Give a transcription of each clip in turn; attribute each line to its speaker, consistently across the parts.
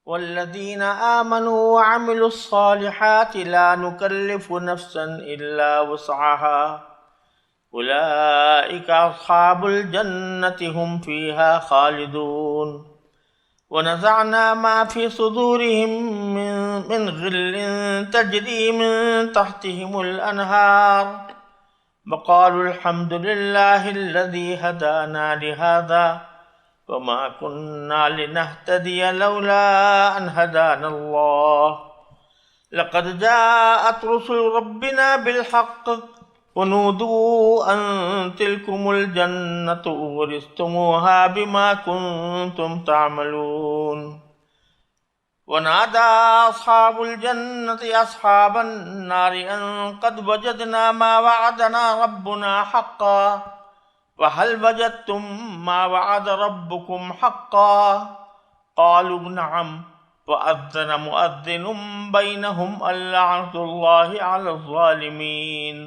Speaker 1: والذین آمنوا وعملوا الصالحات لا نکلف نفسا الا وسعها اولئک اصحاب الجنة هم فیها خالدون ونزعنا ما في صدورهم من غل تجري من تحتهم الأنهار وقالوا الحمد لله الذي هدانا لهذا وما كنا لنهتدي لولا أن هدانا الله لقد جاءت رسل ربنا بالحق ونودوا أن تلكم الجنة أورثتموها بما كنتم تعملون ونادى أصحاب الجنة أصحاب النار أن قد وجدنا ما وعدنا ربنا حقا وهل وجدتم ما وعد ربكم حقا قالوا نعم وأذن مؤذن بينهم اللعنة الله على الظالمين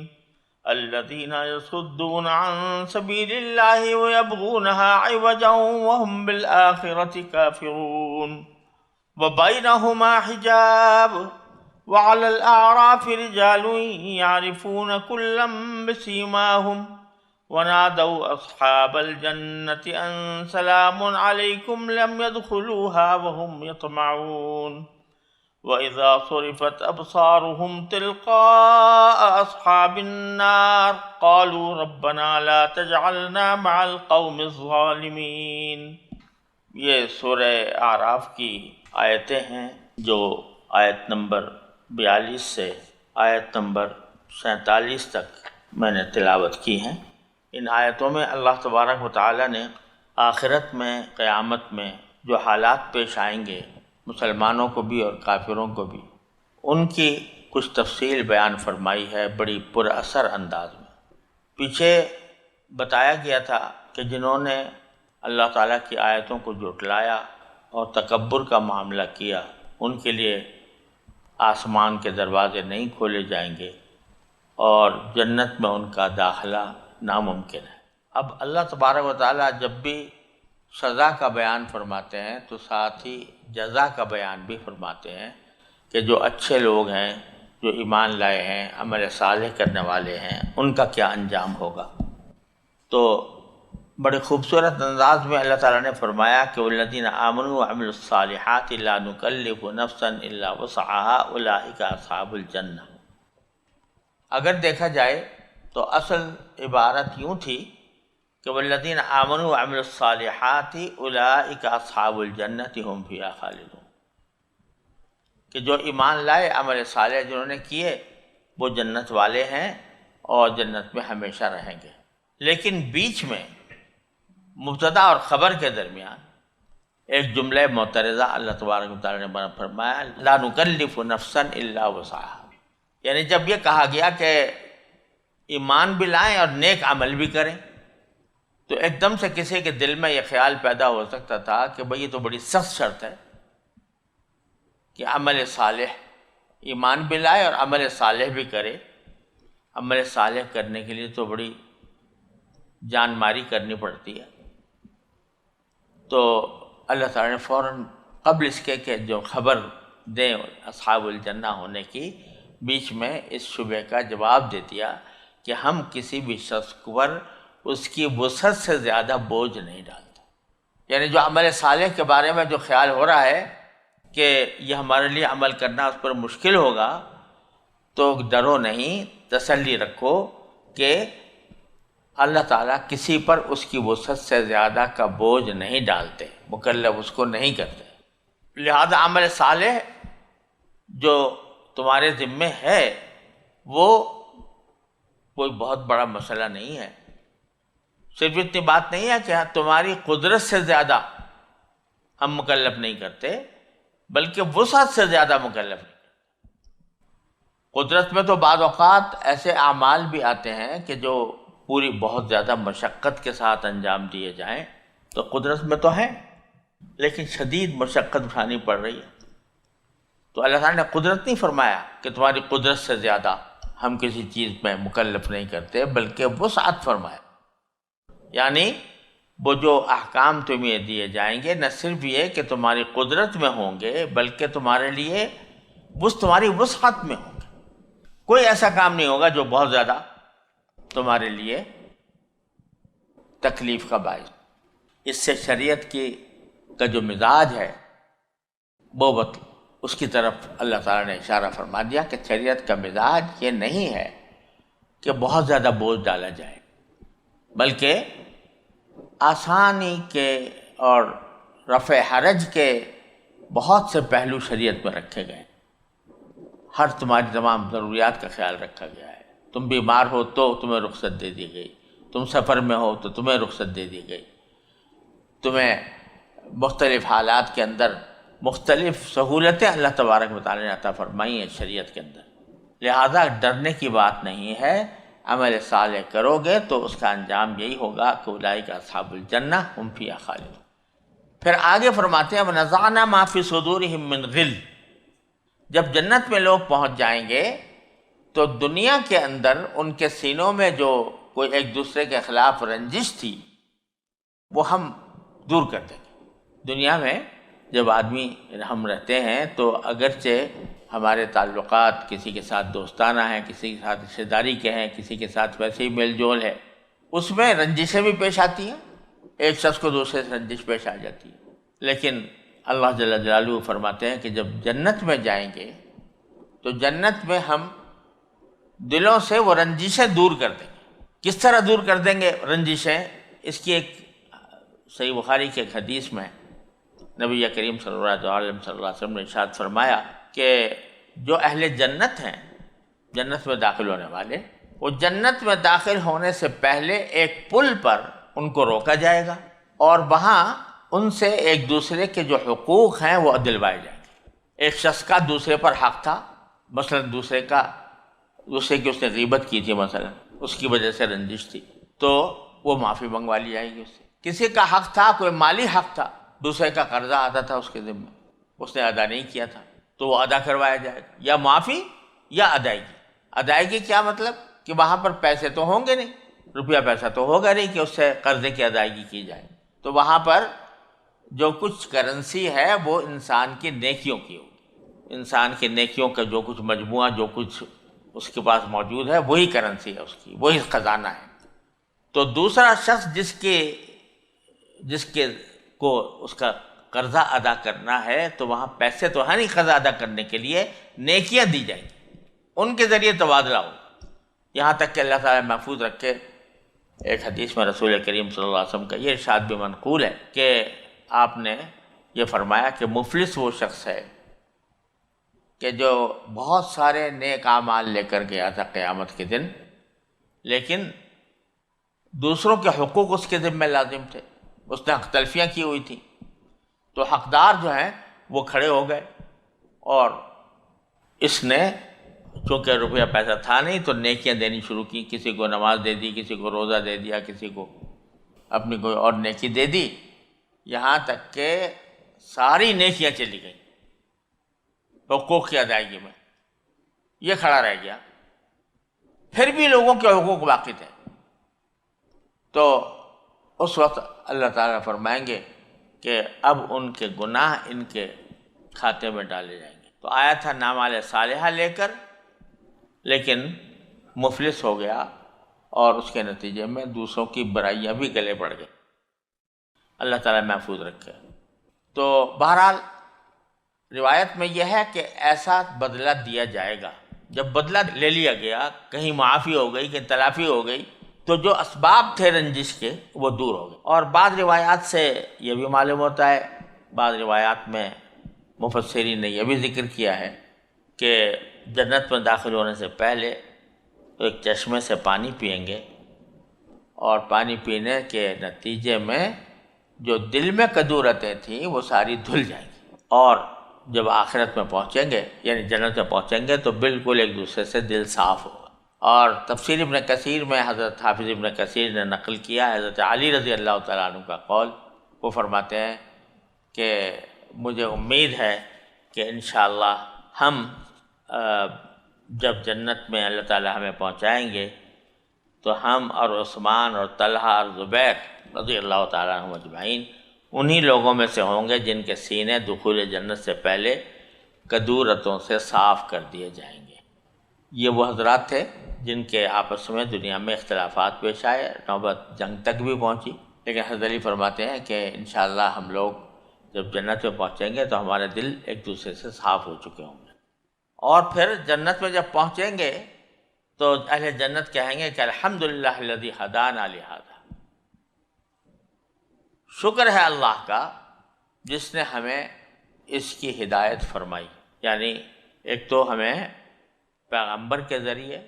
Speaker 1: الذين يصدون عن سبيل الله ويبغونها عوجا وهم بالآخرة كافرون وبينهما حجاب وعلى الأعراف رجال يعرفون كلا بسيماهم ونادوا أصحاب الجنة أن سلام عليكم لم يدخلوها وهم يطمعون وَإِذَا صُرِفَتْ أَبْصَارُهُمْ تِلْقَاءَ أَصْحَابِ النَّارِ قَالُوا رَبَّنَا لَا تَجْعَلْنَا مَعَ الْقَوْمِ الظَّالِمِينَ۔ یہ سورہ اعراف کی آیتیں ہیں جو آیت نمبر 42 سے آیت نمبر 47 تک میں نے تلاوت کی ہیں۔ ان آیتوں میں اللہ تبارک و تعالی نے آخرت میں، قیامت میں جو حالات پیش آئیں گے مسلمانوں کو بھی اور کافروں کو بھی، ان کی کچھ تفصیل بیان فرمائی ہے بڑی پر اثر انداز میں۔ پیچھے بتایا گیا تھا کہ جنہوں نے اللہ تعالیٰ کی آیتوں کو جھٹلایا اور تکبر کا معاملہ کیا، ان کے لیے آسمان کے دروازے نہیں کھولے جائیں گے اور جنت میں ان کا داخلہ ناممکن ہے۔ اب اللہ تبارک و تعالیٰ جب بھی سزا کا بیان فرماتے ہیں تو ساتھ ہی جزا کا بیان بھی فرماتے ہیں کہ جو اچھے لوگ ہیں، جو ایمان لائے ہیں، عمل صالح کرنے والے ہیں، ان کا کیا انجام ہوگا۔ تو بڑے خوبصورت انداز میں اللہ تعالیٰ نے فرمایا کہ والذین آمنوا وعملوا الصالحات لا نکلف نفسا الا وسعها اولئک اصحاب الجنہ۔ اگر دیکھا جائے تو اصل عبارت یوں تھی کہ والذین آمنوا وعملوا الصالحات اولئک اصحاب الجنۃ هم فیہا خالدون، کہ جو ایمان لائے، عمل صالح جنہوں نے کیے، وہ جنت والے ہیں اور جنت میں ہمیشہ رہیں گے۔ لیکن بیچ میں مبتدا اور خبر کے درمیان ایک جملہ معترضہ اللہ تبارک و تعالی نے فرمایا لا نکلف نفسا الا وسعها، یعنی جب یہ کہا گیا کہ ایمان بھی لائیں اور نیک عمل بھی کریں تو ایک دم سے کسی کے دل میں یہ خیال پیدا ہو سکتا تھا کہ بھئی یہ تو بڑی سخت شرط ہے کہ عمل صالح، ایمان بھی لائے اور عمل صالح بھی کرے۔ عمل صالح کرنے کے لیے تو بڑی جان ماری کرنی پڑتی ہے۔ تو اللہ تعالیٰ نے فوراً قبل اس کے کہ جو خبر دیں اصحاب الجنہ ہونے کی، بیچ میں اس شبہ کا جواب دے دیا کہ ہم کسی بھی شخص پر اس کی وسعت سے زیادہ بوجھ نہیں ڈالتے۔ یعنی جو عمل صالح کے بارے میں جو خیال ہو رہا ہے کہ یہ ہمارے لیے عمل کرنا اس پر مشکل ہوگا، تو ڈرو نہیں، تسلی رکھو کہ اللہ تعالیٰ کسی پر اس کی وسعت سے زیادہ کا بوجھ نہیں ڈالتے، مکلف اس کو نہیں کرتے۔ لہذا عمل صالح جو تمہارے ذمے ہے وہ کوئی بہت بڑا مسئلہ نہیں ہے۔ صرف اتنی بات نہیں ہے کہ تمہاری قدرت سے زیادہ ہم مکلف نہیں کرتے، بلکہ وسعت سے زیادہ مکلف نہیں کرتے۔ قدرت میں تو بعض اوقات ایسے اعمال بھی آتے ہیں کہ جو پوری بہت زیادہ مشقت کے ساتھ انجام دیے جائیں، تو قدرت میں تو ہے لیکن شدید مشقت اٹھانی پڑ رہی ہے۔ تو اللہ تعالیٰ نے قدرت نہیں فرمایا کہ تمہاری قدرت سے زیادہ ہم کسی چیز میں مکلف نہیں کرتے، بلکہ وسعت فرمایا، یعنی وہ جو احکام تمہیں دیے جائیں گے نہ صرف یہ کہ تمہاری قدرت میں ہوں گے بلکہ تمہارے لیے تمہاری وسعت میں ہوں گے. کوئی ایسا کام نہیں ہوگا جو بہت زیادہ تمہارے لیے تکلیف کا باعث. اس سے شریعت کا جو مزاج ہے وہ اس کی طرف اللہ تعالیٰ نے اشارہ فرما دیا کہ شریعت کا مزاج یہ نہیں ہے کہ بہت زیادہ بوجھ ڈالا جائے، بلکہ آسانی کے اور رفع حرج کے بہت سے پہلو شریعت میں رکھے گئے. تمہاری تمام ضروریات کا خیال رکھا گیا ہے. تم بیمار ہو تو تمہیں رخصت دے دی گئی، تم سفر میں ہو تو تمہیں رخصت دے دی گئی، تمہیں مختلف حالات کے اندر مختلف سہولتیں اللہ تبارک و تعالیٰ نے عطا فرمائی ہیں شریعت کے اندر. لہذا ڈرنے کی بات نہیں ہے، عمل صالح کرو گے تو اس کا انجام یہی ہوگا کہ اولئک اصحاب الجنہ ہم فیہا خالدون. پھر آگے فرماتے ہیں وَنَزَعْنَا مَا فِي صُدُورِهِم مِّن غِلٍّ. جب جنت میں لوگ پہنچ جائیں گے تو دنیا کے اندر ان کے سینوں میں جو کوئی ایک دوسرے کے خلاف رنجش تھی وہ ہم دور کر دیں گے. دنیا میں جب آدمی ہم رہتے ہیں تو اگرچہ ہمارے تعلقات کسی کے ساتھ دوستانہ ہیں، کسی کے ساتھ رشتہ داری کے ہیں، کسی کے ساتھ ویسے ہی میل جول ہے، اس میں رنجشیں بھی پیش آتی ہیں، ایک شخص کو دوسرے سے رنجش پیش آ جاتی ہے. لیکن اللہ جل جلالہ فرماتے ہیں کہ جب جنت میں جائیں گے تو جنت میں ہم دلوں سے وہ رنجشیں دور کر دیں گے. کس طرح دور کر دیں گے رنجشیں؟ اس کی ایک صحیح بخاری کے ایک حدیث میں نبی کریم صلی اللہ علیہ وسلم نے ارشاد فرمایا کہ جو اہل جنت ہیں، جنت میں داخل ہونے والے، وہ جنت میں داخل ہونے سے پہلے ایک پل پر ان کو روکا جائے گا اور وہاں ان سے ایک دوسرے کے جو حقوق ہیں وہ دلوائے جائیں گے. ایک شخص کا دوسرے پر حق تھا، مثلا دوسرے کی اس نے غیبت کی تھی، مثلا اس کی وجہ سے رنجش تھی تو وہ معافی منگوا لی جائے گی اس سے. کسی کا حق تھا، کوئی مالی حق تھا، دوسرے کا قرضہ آتا تھا اس کے ذمہ، اس نے ادا نہیں کیا تھا تو وہ ادا کروایا جائے گا، یا معافی یا ادائیگی. ادائیگی کیا مطلب؟ کہ وہاں پر پیسے تو ہوں گے نہیں، روپیہ پیسہ تو ہوگا نہیں کہ اس سے قرضے کی ادائیگی کی جائے. تو وہاں پر جو کچھ کرنسی ہے وہ انسان کی نیکیوں کی ہوگی، انسان کی نیکیوں کا جو کچھ مجموعہ، جو کچھ اس کے پاس موجود ہے وہی کرنسی ہے اس کی، وہی خزانہ ہے. تو دوسرا شخص جس کے کو اس کا قرضہ ادا کرنا ہے تو وہاں پیسے تو ہے نہیں قرضہ ادا کرنے کے لیے، نیکیاں دی جائیں گی، ان کے ذریعے تبادلہ ہوگا. یہاں تک کہ اللہ تعالیٰ محفوظ رکھے، ایک حدیث میں رسول کریم صلی اللہ علیہ وسلم کا یہ ارشاد بھی منقول ہے کہ آپ نے یہ فرمایا کہ مفلس وہ شخص ہے کہ جو بہت سارے نیک اعمال لے کر گیا تھا قیامت کے دن، لیکن دوسروں کے حقوق اس کے ذمہ لازم تھے، اس نے حق تلفیاں کی ہوئی تھی. تو حقدار جو ہیں وہ کھڑے ہو گئے اور اس نے چونکہ روپیہ پیسہ تھا نہیں تو نیکیاں دینی شروع کی. کسی کو نماز دے دی، کسی کو روزہ دے دیا، کسی کو اپنی کوئی اور نیکی دے دی، یہاں تک کہ ساری نیکیاں چلی گئیں حقوق کی ادائیگی میں. یہ کھڑا رہ گیا، پھر بھی لوگوں کے حقوق باقی تھے. تو اس وقت اللہ تعالیٰ فرمائیں گے کہ اب ان کے گناہ ان کے کھاتے میں ڈالے جائیں گے. تو آیا تھا ناعمال صالحہ لے کر، لیکن مفلس ہو گیا اور اس کے نتیجے میں دوسروں کی برائیاں بھی گلے پڑ گئی. اللہ تعالیٰ محفوظ رکھے. تو بہرحال روایت میں یہ ہے کہ ایسا بدلہ دیا جائے گا. جب بدلہ لے لیا گیا، کہیں معافی ہو گئی، کہیں تلافی ہو گئی، تو جو اسباب تھے رنجش کے وہ دور ہو گئے. اور بعض روایات سے یہ بھی معلوم ہوتا ہے، بعض روایات میں مفسرین نے یہ بھی ذکر کیا ہے کہ جنت میں داخل ہونے سے پہلے ایک چشمے سے پانی پئیں گے اور پانی پینے کے نتیجے میں جو دل میں کدورتیں تھیں وہ ساری دھل جائیں گی، اور جب آخرت میں پہنچیں گے یعنی جنت میں پہنچیں گے تو بالکل ایک دوسرے سے دل صاف ہوگا. اور تفسیر ابن کثیر میں حضرت حافظ ابن کثیر نے نقل کیا حضرت علی رضی اللہ تعالیٰ عنہ کا قول. وہ فرماتے ہیں کہ مجھے امید ہے کہ انشاءاللہ ہم جب جنت میں اللہ تعالیٰ ہمیں پہنچائیں گے تو ہم اور عثمان اور طلحہ اور زبیر رضی اللہ تعالیٰ عنہم اجمعین انہی لوگوں میں سے ہوں گے جن کے سینے دخول جنت سے پہلے کدورتوں سے صاف کر دیے جائیں گے۔ یہ وہ حضرات تھے جن کے آپس میں دنیا میں اختلافات پیش آئے، نوبت جنگ تک بھی پہنچی، لیکن حضرت علی فرماتے ہیں کہ انشاءاللہ ہم لوگ جب جنت میں پہنچیں گے تو ہمارے دل ایک دوسرے سے صاف ہو چکے ہوں گے، اور پھر جنت میں جب پہنچیں گے تو اہل جنت کہیں گے کہ الحمدللہ الذی ہدانا لہذا، شکر ہے اللہ کا جس نے ہمیں اس کی ہدایت فرمائی۔ یعنی ایک تو ہمیں پیغمبر کے ذریعے،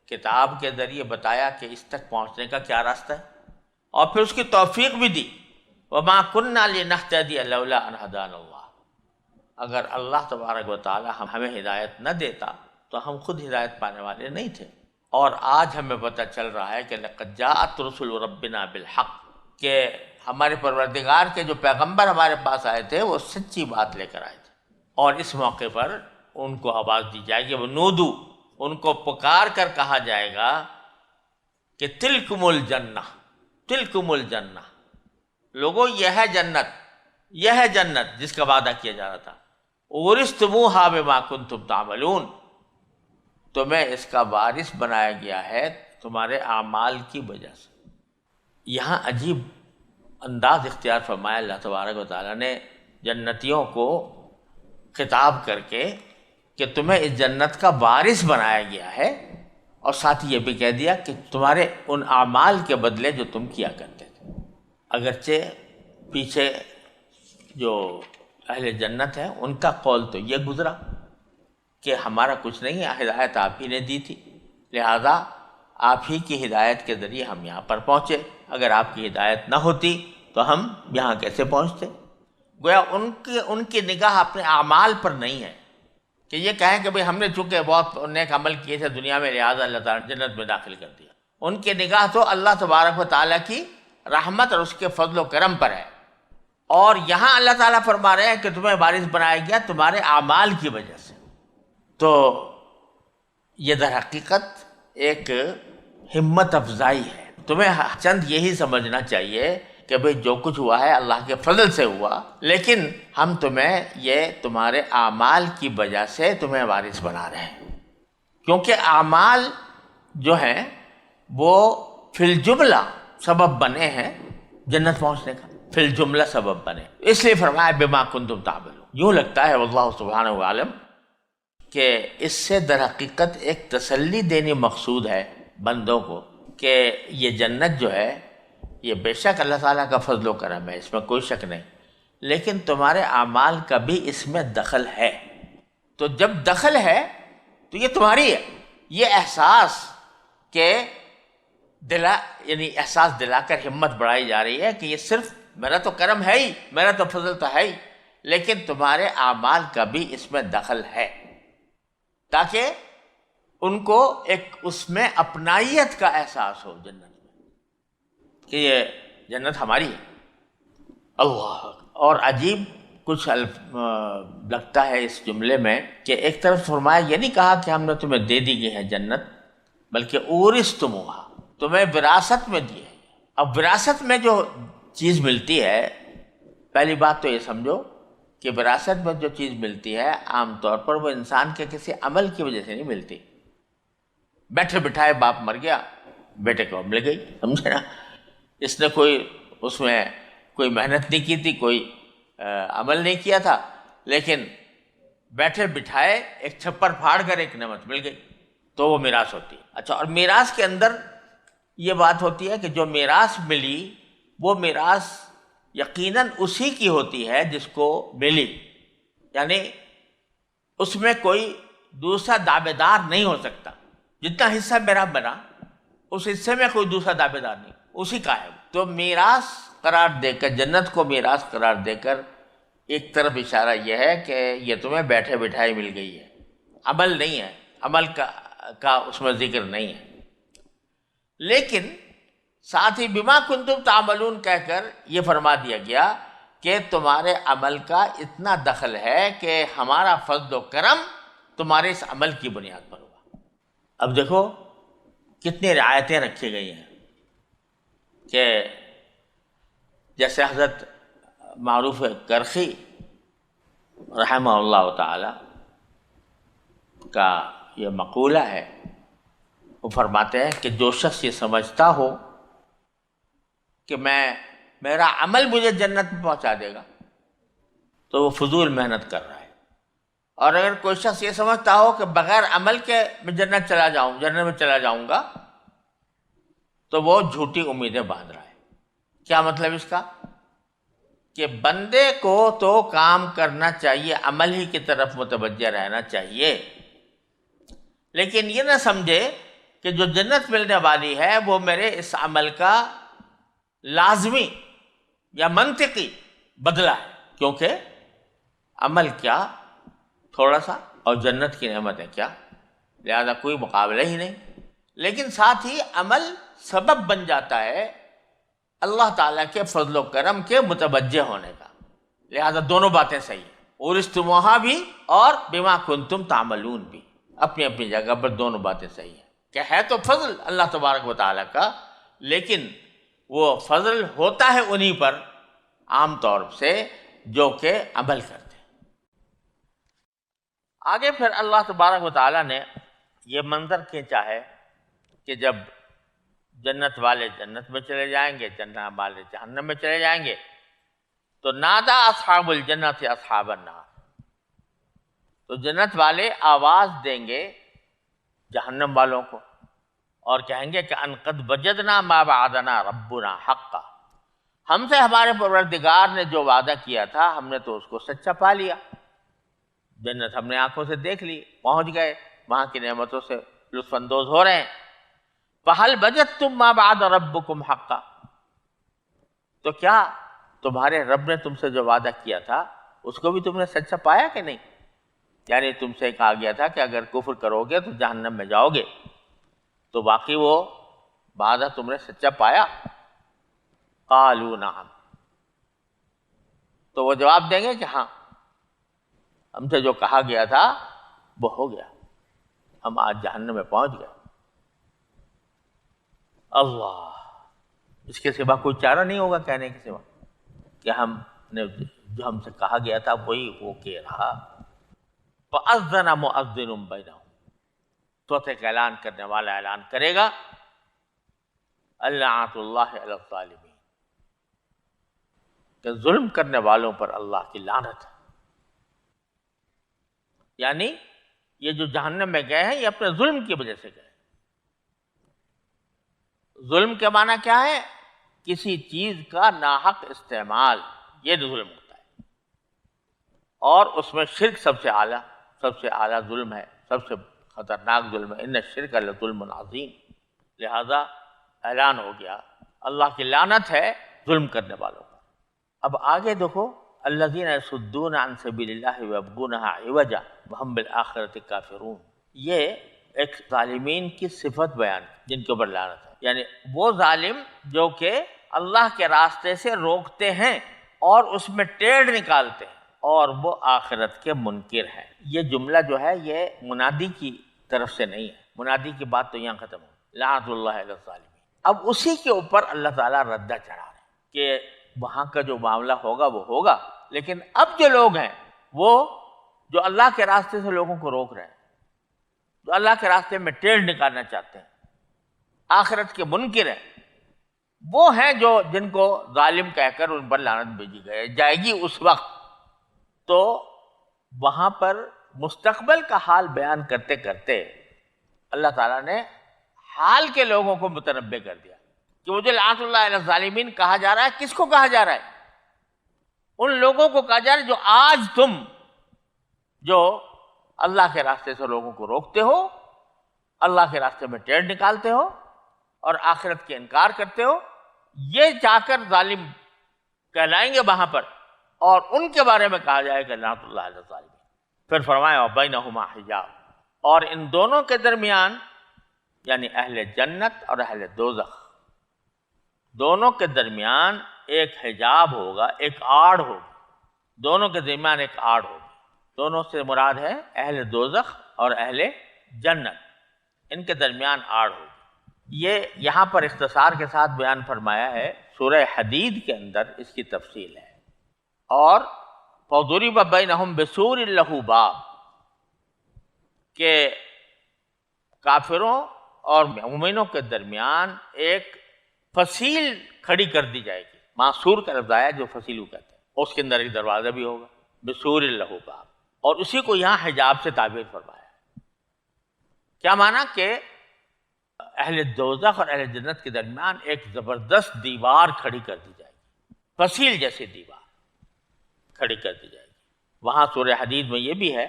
Speaker 1: کتاب کے ذریعے بتایا کہ اس تک پہنچنے کا کیا راستہ ہے، اور پھر اس کی توفیق بھی دی، وما كنا لنهتدي لولا ان هدانا اللہ، اگر اللہ تبارک و تعالی ہمیں ہدایت نہ دیتا تو ہم خود ہدایت پانے والے نہیں تھے۔ اور آج ہمیں پتہ چل رہا ہے کہ لقد جاءت رسل ربنا بالحق، کہ ہمارے پروردگار کے جو پیغمبر ہمارے پاس آئے تھے وہ سچی بات لے کر آئے تھے، اور اس موقع پر ان کو آواز دی جائے گی، وہ نودو، ان کو پکار کر کہا جائے گا کہ تلکم الجنہ، تلکم الجنہ، لوگوں یہ ہے جنت، یہ ہے جنت جس کا وعدہ کیا جا رہا تھا، اورثتموها بما کنتم تعملون، تمہیں اس کا وارث بنایا گیا ہے تمہارے اعمال کی وجہ سے۔ یہاں عجیب انداز اختیار فرمایا اللہ تبارک و تعالیٰ نے جنتیوں کو خطاب کر کے کہ تمہیں اس جنت کا وارث بنایا گیا ہے، اور ساتھ یہ بھی کہہ دیا کہ تمہارے ان اعمال کے بدلے جو تم کیا کرتے تھے۔ اگرچہ پیچھے جو اہل جنت ہیں ان کا قول تو یہ گزرا کہ ہمارا کچھ نہیں ہے، ہدایت آپ ہی نے دی تھی، لہذا آپ ہی کی ہدایت کے ذریعے ہم یہاں پر پہنچے، اگر آپ کی ہدایت نہ ہوتی تو ہم یہاں کیسے پہنچتے؟ گویا ان کی نگاہ اپنے اعمال پر نہیں ہے کہ یہ کہیں کہ بھئی ہم نے چونکہ بہت نیک عمل کیے تھے دنیا میں، لہذا اللہ تعالیٰ نے جنت میں داخل کر دیا۔ ان کی نگاہ تو اللہ تبارک و تعالیٰ کی رحمت اور اس کے فضل و کرم پر ہے، اور یہاں اللہ تعالیٰ فرما رہے ہیں کہ تمہیں وارث بنایا گیا تمہارے اعمال کی وجہ سے۔ تو یہ در حقیقت ایک ہمت افزائی ہے، تمہیں چند یہی سمجھنا چاہیے کہ بھئی جو کچھ ہوا ہے اللہ کے فضل سے ہوا، لیکن ہم تمہیں یہ تمہارے اعمال کی وجہ سے تمہیں وارث بنا رہے ہیں، کیونکہ اعمال جو ہیں وہ فی الجملہ سبب بنے ہیں جنت پہنچنے کا، فی الجملہ سبب بنے، اس لیے فرمایا بما کنتم تعملون۔ یوں لگتا ہے واللہ سبحانہ وعلم کہ اس سے در حقیقت ایک تسلی دینی مقصود ہے بندوں کو کہ یہ جنت جو ہے یہ بے شک اللہ تعالیٰ کا فضل و کرم ہے، اس میں کوئی شک نہیں، لیکن تمہارے اعمال کا بھی اس میں دخل ہے۔ تو جب دخل ہے تو یہ تمہاری ہے، یہ احساس کہ یعنی احساس دلا کر ہمت بڑھائی جا رہی ہے کہ یہ صرف میرا تو کرم ہے ہی، میرا تو فضل تو ہے ہی، لیکن تمہارے اعمال کا بھی اس میں دخل ہے، تاکہ ان کو ایک اس میں اپنائیت کا احساس ہو جنت میں، کہ یہ جنت ہماری ہے۔ اللہ، اور عجیب کچھ لگتا ہے اس جملے میں کہ ایک طرف فرمایا، یہ نہیں کہا کہ ہم نے تمہیں دے دی گئی ہے جنت، بلکہ اورثتموہا، تمہیں وراثت میں دی ہے۔ اب وراثت میں جو چیز ملتی ہے، پہلی بات تو یہ سمجھو کہ وراثت میں جو چیز ملتی ہے عام طور پر وہ انسان کے کسی عمل کی وجہ سے نہیں ملتی۔ بیٹھے بٹھائے باپ مر گیا، بیٹے کو مل گئی، سمجھے نا، اس نے کوئی اس میں کوئی محنت نہیں کی تھی، کوئی عمل نہیں کیا تھا، لیکن بیٹھے بٹھائے ایک چھپر پھاڑ کر ایک نعمت مل گئی، تو وہ میراث ہوتی ہے۔ اچھا، اور میراث کے اندر یہ بات ہوتی ہے کہ جو میراث ملی وہ میراث یقیناً اسی کی ہوتی ہے جس کو ملی، یعنی اس میں کوئی دوسرا دعوے دار نہیں ہو سکتا۔ جتنا حصہ میرا بنا اس حصے میں کوئی دوسرا دعوے دار نہیں، اسی کا ہے۔ تو میراث قرار دے کر، جنت کو میراث قرار دے کر ایک طرف اشارہ یہ ہے کہ یہ تمہیں بیٹھے بٹھائی مل گئی ہے، عمل نہیں ہے، عمل کا اس میں ذکر نہیں ہے، لیکن ساتھ ہی بما کنتم تعملون کہہ کر یہ فرما دیا گیا کہ تمہارے عمل کا اتنا دخل ہے کہ ہمارا فضل و کرم تمہارے اس عمل کی بنیاد پر ہوا۔ اب دیکھو کتنی رعایتیں رکھی گئی ہیں کہ جیسے حضرت معروف کرخی رحمہ اللہ تعالی کا یہ مقولہ ہے، وہ فرماتے ہیں کہ جو شخص یہ سمجھتا ہو کہ میرا عمل مجھے جنت میں پہنچا دے گا تو وہ فضول محنت کر رہا ہے، اور اگر کوئی شخص یہ سمجھتا ہو کہ بغیر عمل کے میں جنت میں چلا جاؤں گا تو وہ جھوٹی امیدیں باندھ رہا ہے۔ کیا مطلب اس کا؟ کہ بندے کو تو کام کرنا چاہیے، عمل ہی کی طرف متوجہ رہنا چاہیے، لیکن یہ نہ سمجھے کہ جو جنت ملنے والی ہے وہ میرے اس عمل کا لازمی یا منطقی بدلہ ہے، کیونکہ عمل کیا تھوڑا سا اور جنت کی نعمت ہے کیا، لہذا کوئی مقابلہ ہی نہیں۔ لیکن ساتھ ہی عمل سبب بن جاتا ہے اللہ تعالیٰ کے فضل و کرم کے متوجہ ہونے کا، لہذا دونوں باتیں صحیح ہیں، اورثتموہا بھی اور بما کنتم تعملون بھی، اپنی اپنی جگہ پر دونوں باتیں صحیح ہیں کہ ہے تو فضل اللہ تبارک و تعالیٰ کا، لیکن وہ فضل ہوتا ہے انہی پر عام طور سے جو کہ عمل کرتے ہیں۔ آگے پھر اللہ تبارک و تعالیٰ نے یہ منظر کھینچا ہے کہ جب جنت والے جنت میں چلے جائیں گے، جہنم والے جہنم میں چلے جائیں گے، تو نادا اصحاب الجنت اصحاب النار، تو جنت والے آواز دیں گے جہنم والوں کو اور کہیں گے کہ ان قد وجدنا ما وعدنا ربنا حقا، ہم سے ہمارے پروردگار نے جو وعدہ کیا تھا ہم نے تو اس کو سچا پا لیا، جنت ہم نے آنکھوں سے دیکھ لی، پہنچ گئے، وہاں کی نعمتوں سے لطف اندوز ہو رہے ہیں۔ فَهَلْ وَجَدْتُم مَّا وَعَدَ رَبُّكُمْ حَقًّا، تو کیا تمہارے رب نے تم سے جو وعدہ کیا تھا اس کو بھی تم نے سچا پایا کہ نہیں؟ یعنی تم سے کہا گیا تھا کہ اگر کفر کرو گے تو جہنم میں جاؤ گے، تو واقعی وہ وعدہ تم نے سچا پایا؟ قالوا نعم، تو وہ جواب دیں گے کہ ہاں، ہم سے جو کہا گیا تھا وہ ہو گیا، ہم آج جہنم میں پہنچ گئے۔ اللہ، اس کے سوا کوئی چارہ نہیں ہوگا کہنے کے سوا کہ ہم نے جو ہم سے کہا گیا تھا وہی وہ کہہ رہا۔ فَأَذَّنَ مُؤَذِّنٌ بَيْنَهُمْ، تو ایک اعلان کرنے والا اعلان کرے گا لعنۃ اللہ علی الظالمین، کہ ظلم کرنے والوں پر اللہ کی لعنت ہے۔ یعنی یہ جو جہنم میں گئے ہیں یہ اپنے ظلم کی وجہ سے گئے۔ ظلم کے معنی کیا ہے؟ کسی چیز کا ناحق استعمال، یہ ظلم ہوتا ہے، اور اس میں شرک سب سے اعلیٰ ظلم ہے، سب سے خطرناک ظلم ہے، ان الشرک لظلم عظیم، لہذا اعلان ہو گیا اللہ کی لعنت ہے ظلم کرنے والوں پر۔ اب آگے دیکھو، الذین یصدون عن سبیل اللہ ویبغونہا عوجا وہم بالآخرۃ کافرون، یہ ایک ظالمین کی صفت بیان جن کے اوپر لعنت ہے، یعنی وہ ظالم جو کہ اللہ کے راستے سے روکتے ہیں اور اس میں ٹیڑھ نکالتے ہیں اور وہ آخرت کے منکر ہیں۔ یہ جملہ جو ہے یہ منادی کی طرف سے نہیں ہے، منادی کی بات تو یہاں ختم ہو، لعنت اللہ علی الظالمین۔ اب اسی کے اوپر اللہ تعالیٰ ردہ چڑھا رہے ہیں کہ وہاں کا جو معاملہ ہوگا وہ ہوگا، لیکن اب جو لوگ ہیں وہ جو اللہ کے راستے سے لوگوں کو روک رہے ہیں، جو اللہ کے راستے میں ٹیڑھ نکالنا چاہتے ہیں، آخرت کے منکر ہیں، وہ ہیں جو جن کو ظالم کہہ کر ان پر لعنت بھیجی جائے گی اس وقت۔ تو وہاں پر مستقبل کا حال بیان کرتے کرتے اللہ تعالیٰ نے حال کے لوگوں کو متنبع کر دیا کہ وہ جو لعنت اللہ علی الظالمین کہا جا رہا ہے، کس کو کہا جا رہا ہے؟ ان لوگوں کو کہا جا رہا ہے جو آج تم جو اللہ کے راستے سے لوگوں کو روکتے ہو، اللہ کے راستے میں ٹیڑھ نکالتے ہو اور آخرت کے انکار کرتے ہو، یہ جا کر ظالم کہلائیں گے وہاں پر، اور ان کے بارے میں کہا جائے کہ لعنت اللہ علی الظالمین۔ پھر فرمایا وبینہما حجاب، اور ان دونوں کے درمیان یعنی اہل جنت اور اہل دوزخ، دونوں کے درمیان ایک حجاب ہوگا، ایک آڑ ہوگی، دونوں کے درمیان ایک آڑ ہوگی۔ دونوں سے مراد ہے اہل دوزخ اور اہل جنت، ان کے درمیان آڑ ہوگی۔ یہ یہاں پر اختصار کے ساتھ بیان فرمایا ہے، سورہ حدید کے اندر اس کی تفصیل ہے۔ اور فَضُرِبَ بَيْنَهُمْ بِسُورٍ لَهُ بَابٌ، کہ کافروں اور مومنوں کے درمیان ایک فصیل کھڑی کر دی جائے گی۔ معصور کا لفظ آیا جو فصیل کو کہتے ہیں، اس کے اندر ایک دروازہ بھی ہوگا، بِسُورٍ لَهُ بَابٌ، اور اسی کو یہاں حجاب سے تعبیر فرمایا ہے۔ کیا معنی کہ اہل دوزخ اور اہل جنت کے درمیان ایک زبردست دیوار کھڑی کر دی جائے گی، فصیل جیسی دیوار کھڑی کر دی جائے گی۔ وہاں سورہ حدید میں یہ بھی ہے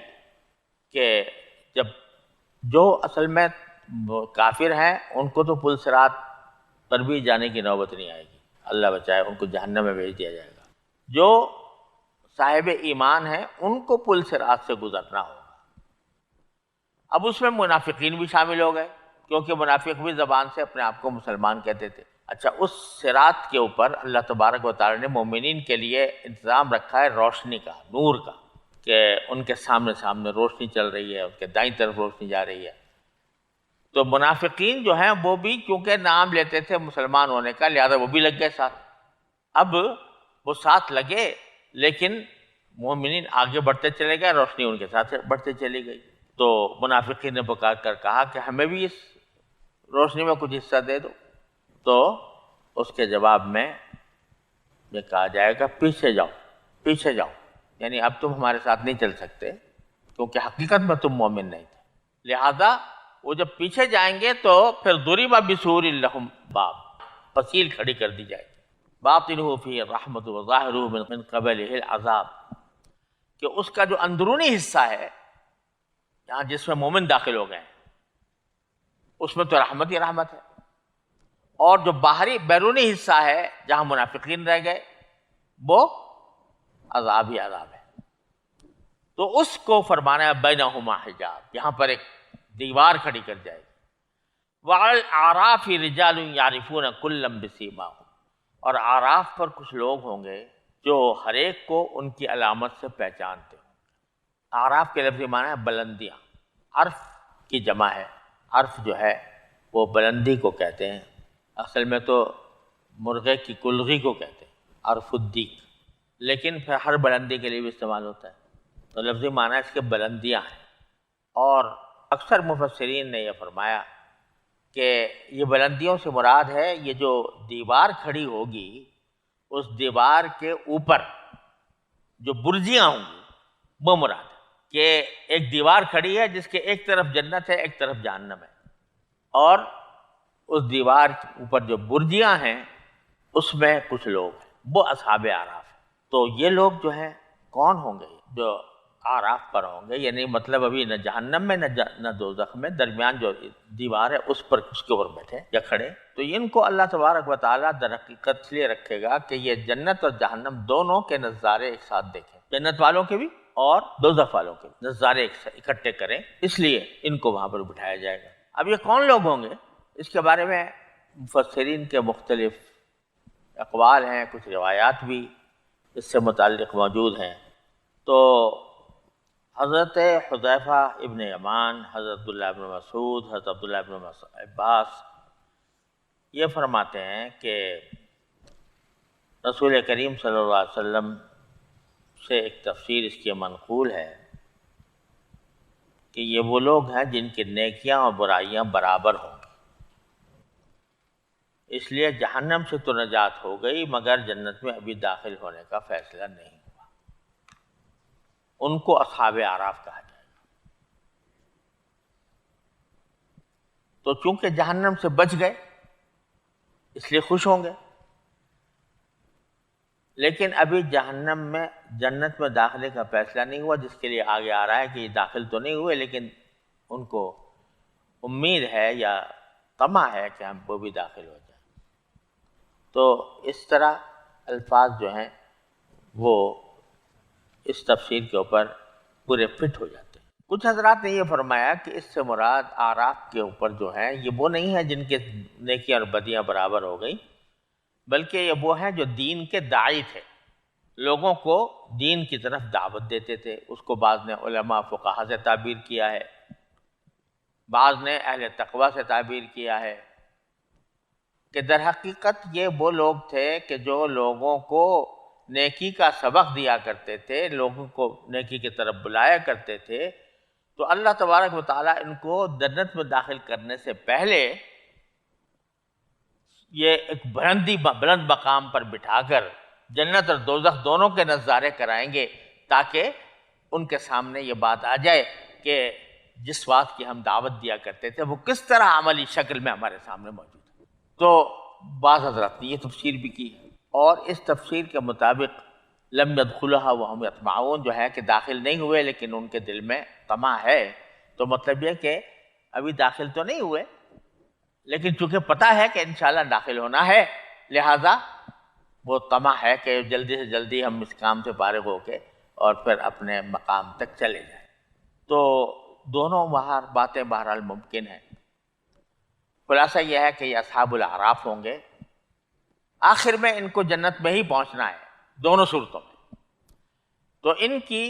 Speaker 1: کہ جب جو اصل میں کافر ہیں ان کو تو پل صراط پر بھی جانے کی نوبت نہیں آئے گی، اللہ بچائے، ان کو جہنم میں بھیج دیا جائے گا۔ جو صاحب ایمان ہیں ان کو پل صراط سے گزرنا ہوگا۔ اب اس میں منافقین بھی شامل ہو گئے، کیونکہ منافق بھی زبان سے اپنے آپ کو مسلمان کہتے تھے۔ اچھا، اس صراط کے اوپر اللہ تبارک و تعالی نے مومنین کے لیے انتظام رکھا ہے روشنی کا، نور کا، کہ ان کے سامنے روشنی چل رہی ہے، ان کے دائیں طرف روشنی جا رہی ہے۔ تو منافقین جو ہیں وہ بھی کیونکہ نام لیتے تھے مسلمان ہونے کا، لہذا وہ بھی لگ گئے ساتھ۔ اب وہ ساتھ لگے لیکن مومنین آگے بڑھتے چلے گئے، روشنی ان کے ساتھ بڑھتے چلی گئی۔ تو منافقین نے پکار کر کہا کہ ہمیں بھی اس روشنی میں کچھ حصہ دے دو۔ تو اس کے جواب میں یہ کہا جائے گا پیچھے جاؤ، پیچھے جاؤ، یعنی اب تم ہمارے ساتھ نہیں چل سکتے کیونکہ حقیقت میں تم مومن نہیں تھے۔ لہذا وہ جب پیچھے جائیں گے تو پھر ضُرِبَ بِسُورٍ لَهُم باب، فصیل کھڑی کر دی جائے گی، باطنہ فیہ الرحمۃ وظاہرہ من قبلہ العذاب، کہ اس کا جو اندرونی حصہ ہے یہاں جس میں مومن داخل ہو گئے ہیں اس میں تو رحمت ہی رحمت ہے، اور جو باہری بیرونی حصہ ہے جہاں منافقین رہ گئے وہ عذاب ہی عذاب ہے۔ تو اس کو فرمانا ہے بینہما حجاب، یہاں پر ایک دیوار کھڑی کر جائے گی۔ وعلی الاعراف رجال یعرفون کلا بسیماہم، اور اعراف پر کچھ لوگ ہوں گے جو ہر ایک کو ان کی علامت سے پہچانتے ہوں گے۔ اعراف کے لفظی معنی ہے بلندیاں، عرف کی جمع ہے، عرف جو ہے وہ بلندی کو کہتے ہیں، اصل میں تو مرغے کی کلغی کو کہتے ہیں، عرف الدیک، لیکن پھر ہر بلندی کے لیے بھی استعمال ہوتا ہے، تو لفظی معنی اس کے بلندیاں ہیں۔ اور اکثر مفسرین نے یہ فرمایا کہ یہ بلندیوں سے مراد ہے یہ جو دیوار کھڑی ہوگی اس دیوار کے اوپر جو برجیاں ہوں گی وہ مراد ہے، کہ ایک دیوار کھڑی ہے جس کے ایک طرف جنت ہے ایک طرف جہنم ہے، اور اس دیوار کے اوپر جو برجیاں ہیں اس میں کچھ لوگ ہیں، وہ اصحاب اعراف ہیں۔ تو یہ لوگ جو ہیں کون ہوں گے جو اعراف پر ہوں گے، یعنی مطلب ابھی نہ جہنم میں نہ دوزخ میں، درمیان جو دیوار ہے اس پر اس کے اوپر بیٹھے یا کھڑے، تو ان کو اللہ تبارک و تعالیٰ در حقیقت اس لیے رکھے گا کہ یہ جنت اور جہنم دونوں کے نظارے ایک ساتھ دیکھیں، جنت والوں کے بھی اور دوزخ والوں کے بھی نظارے اکٹھے کریں، اس لیے ان کو وہاں پر بٹھایا جائے گا۔ اب یہ کون لوگ ہوں گے اس کے بارے میں مفسرین کے مختلف اقوال ہیں، کچھ روایات بھی اس سے متعلق موجود ہیں۔ تو حضرت حذیفہ ابن یمان، حضرت عبداللہ ابن مسعود، حضرت عبداللہ ابن عباس یہ فرماتے ہیں کہ رسول کریم صلی اللہ علیہ وسلم سے ایک تفسیر اس کی منقول ہے کہ یہ وہ لوگ ہیں جن کی نیکیاں اور برائیاں برابر ہوں گی، اس لیے جہنم سے تو نجات ہو گئی مگر جنت میں ابھی داخل ہونے کا فیصلہ نہیں ہوا، ان کو اصحاب اعراف کہا جائے گا۔ تو چونکہ جہنم سے بچ گئے اس لیے خوش ہوں گے، لیکن ابھی جہنم میں جنت میں داخلے کا فیصلہ نہیں ہوا، جس کے لیے آگے آ رہا ہے کہ یہ داخل تو نہیں ہوئے لیکن ان کو امید ہے یا طمع ہے کہ ہم وہ بھی داخل ہو جائیں۔ تو اس طرح الفاظ جو ہیں وہ اس تفسیر کے اوپر پورے فٹ ہو جاتے ہیں۔ کچھ حضرات نے یہ فرمایا کہ اس سے مراد اعراف کے اوپر جو ہیں یہ وہ نہیں ہے جن کے نیکیاں اور بدیاں برابر ہو گئی، بلکہ یہ وہ ہیں جو دین کے داعی تھے، لوگوں کو دین کی طرف دعوت دیتے تھے۔ اس کو بعض نے علماء فقہا سے تعبیر کیا ہے، بعض نے اہل تقوی سے تعبیر کیا ہے، کہ در حقیقت یہ وہ لوگ تھے کہ جو لوگوں کو نیکی کا سبق دیا کرتے تھے، لوگوں کو نیکی کی طرف بلایا کرتے تھے، تو اللہ تبارک و تعالیٰ ان کو جنت میں داخل کرنے سے پہلے یہ ایک بلند مقام پر بٹھا کر جنت اور دوزخ دونوں کے نظارے کرائیں گے، تاکہ ان کے سامنے یہ بات آ جائے کہ جس بات کی ہم دعوت دیا کرتے تھے وہ کس طرح عملی شکل میں ہمارے سامنے موجود ہے۔ تو بعض حضرات نے یہ تفسیر بھی کی ہے، اور اس تفسیر کے مطابق لم يدخلها وهم يطمعون جو ہے کہ داخل نہیں ہوئے لیکن ان کے دل میں طمع ہے، تو مطلب یہ کہ ابھی داخل تو نہیں ہوئے لیکن چونکہ پتہ ہے کہ انشاءاللہ داخل ہونا ہے، لہٰذا وہ طمع ہے کہ جلدی سے جلدی ہم اس کام سے فارغ ہو کے اور پھر اپنے مقام تک چلے جائیں۔ تو دونوں باتیں بہرحال ممکن ہیں۔ خلاصہ یہ ہے کہ یہ اصحاب الاعراف ہوں گے، آخر میں ان کو جنت میں ہی پہنچنا ہے دونوں صورتوں میں۔ تو ان کی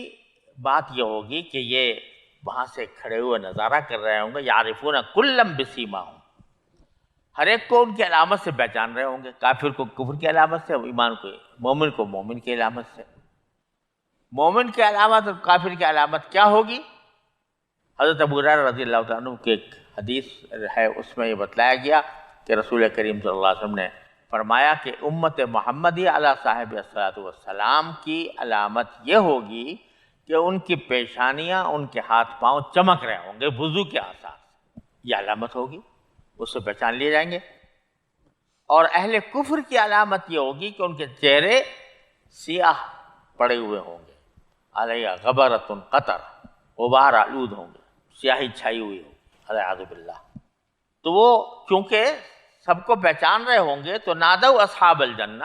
Speaker 1: بات یہ ہوگی کہ یہ وہاں سے کھڑے ہوئے نظارہ کر رہے ہوں گے، یعرفون کلا بسیماہم، ہر ایک کو ان کی علامت سے پہچان رہے ہوں گے، کافر کو کفر کی علامت سے، ایمان کو مومن کی علامت سے۔ مومن کی علامت اور کافر کی علامت کیا ہوگی؟ حضرت ابو ہریرہ رضی اللہ تعالیٰ عنہ کی ایک حدیث ہے، اس میں یہ بتلایا گیا کہ رسول کریم صلی اللہ علیہ وسلم نے فرمایا کہ امت محمدی علی صاحب الصلاۃ والسلام کی علامت یہ ہوگی کہ ان کی پیشانیاں، ان کے ہاتھ پاؤں چمک رہے ہوں گے وضو کے آثار سے، یہ علامت ہوگی، اس سے پہچان لیے جائیں گے۔ اور اہل کفر کی علامت یہ ہوگی کہ ان کے چہرے سیاہ پڑے ہوئے ہوں گے، علیہ غبرۃ قطر، غبار آلود ہوں گے، سیاہی چھائی ہوئی ہوگی، والعیاذ باللہ۔ تو وہ چونکہ سب کو پہچان رہے ہوں گے تو نادو اصحاب الجنہ،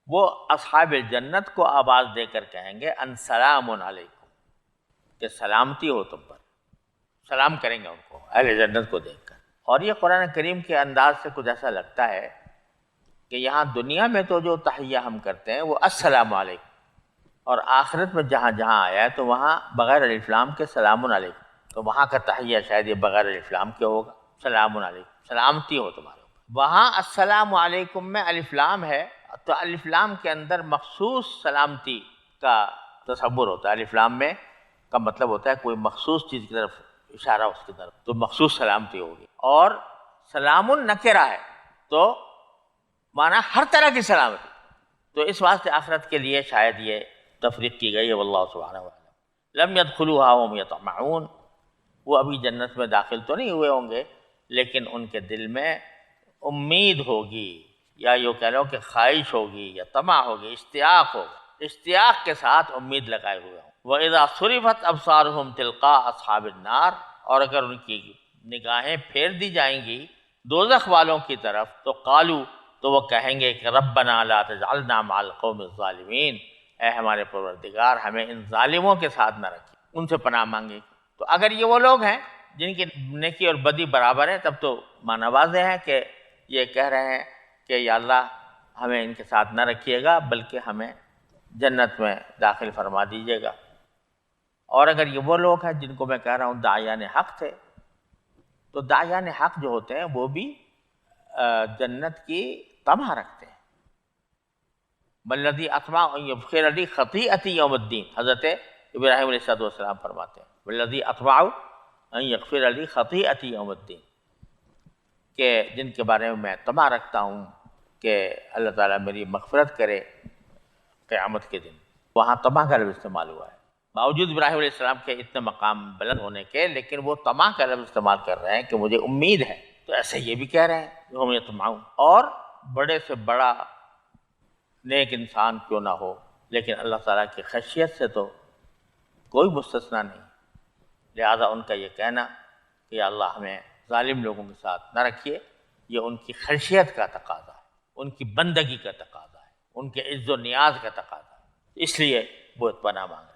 Speaker 1: وہ اصحاب الجنت کو آواز دے کر کہیں گے ان سلام علیکم، کہ سلامتی ہو تم پر، سلام کریں گے ان کو اہل جنت کو دیکھ کر۔ اور یہ قرآن کریم کے انداز سے کچھ ایسا لگتا ہے کہ یہاں دنیا میں تو جو تحیہ ہم کرتے ہیں وہ السلام علیکم، اور آخرت میں جہاں جہاں آیا ہے تو وہاں بغیر الف لام کے سلام علیکم، تو وہاں کا تحیہ شاید یہ بغیر الف لام کے ہوگا، سلام علیکم، سلامتی ہو تمہارے اوپر۔ وہاں السلام علیکم میں الف لام ہے، تو الف لام کے اندر مخصوص سلامتی کا تصور ہوتا ہے، الف لام میں کا مطلب ہوتا ہے کوئی مخصوص چیز کی طرف اشارہ، اس کی طرف، تو مخصوص سلامتی ہوگی۔ اور سلام نکرہ ہے تو معنی ہر طرح کی سلامتی، تو اس واسطے آخرت کے لیے شاید یہ تفریق کی گئی ہے، واللہ سبحانہ وتعالی لم يدخلوها وهم يطمعون، وہ ابھی جنت میں داخل تو نہیں ہوئے ہوں گے لیکن ان کے دل میں امید ہوگی، یا یوں کہہ لو کہ خواہش ہوگی یا طمع ہوگی، اشتیاق ہوگا، اشتیاق کے ساتھ امید لگائے ہوئے ہوں۔ وَإِذَا صُرِفَتْ أَبْصَارُهُمْ تِلْقَاءَ أَصْحَابِ النَّارِ، اور اگر ان کی نگاہیں پھیر دی جائیں گی دوزخ والوں کی طرف تو قالو، تو وہ کہیں گے کہ ربنا لا تجعلنا مع القوم الظالمین، اے ہمارے پروردگار ہمیں ان ظالموں کے ساتھ نہ رکھیں، ان سے پناہ مانگے۔ تو اگر یہ وہ لوگ ہیں جن کی نیکی اور بدی برابر ہے، تب تو معنی واضح ہے کہ یہ کہہ رہے ہیں کہ یا اللہ ہمیں ان کے ساتھ نہ رکھیے گا بلکہ ہمیں جنت میں داخل فرما دیجیے گا۔ اور اگر یہ وہ لوگ ہیں جن کو میں کہہ رہا ہوں داعیان حق تھے، تو داعیان حق جو ہوتے ہیں وہ بھی جنت کی طمع رکھتے ہیں۔ والذی اطمع ان یغفر لی خطیئتی یوم الدین، حضرت ابراہیم علیہ السلام فرماتے ہیں والذی اطمع ان یغفر لی خطیئتی یوم الدین، کہ جن کے بارے میں طمع رکھتا ہوں کہ اللہ تعالیٰ میری مغفرت کرے قیامت کے دن۔ وہاں طمع کا لفظ استعمال ہوا ہے، باوجود ابراہیم علیہ السلام کے اتنے مقام بلند ہونے کے، لیکن وہ طمع کا لفظ استعمال کر رہے ہیں کہ مجھے امید ہے۔ تو ایسے یہ بھی کہہ رہے ہیں ہم یطمعون، اور بڑے سے بڑا نیک انسان کیوں نہ ہو لیکن اللہ تعالیٰ کی خشیت سے تو کوئی مستثنیٰ نہیں، لہذا ان کا یہ کہنا کہ یا اللہ ہمیں ظالم لوگوں کے ساتھ نہ رکھیے، یہ ان کی خشیت کا تقاضا ہے، ان کی بندگی کا تقاضا ہے، ان کے عز و نیاز کا تقاضا ہے، اس لیے وہ پناہ مانگ رہے ہیں۔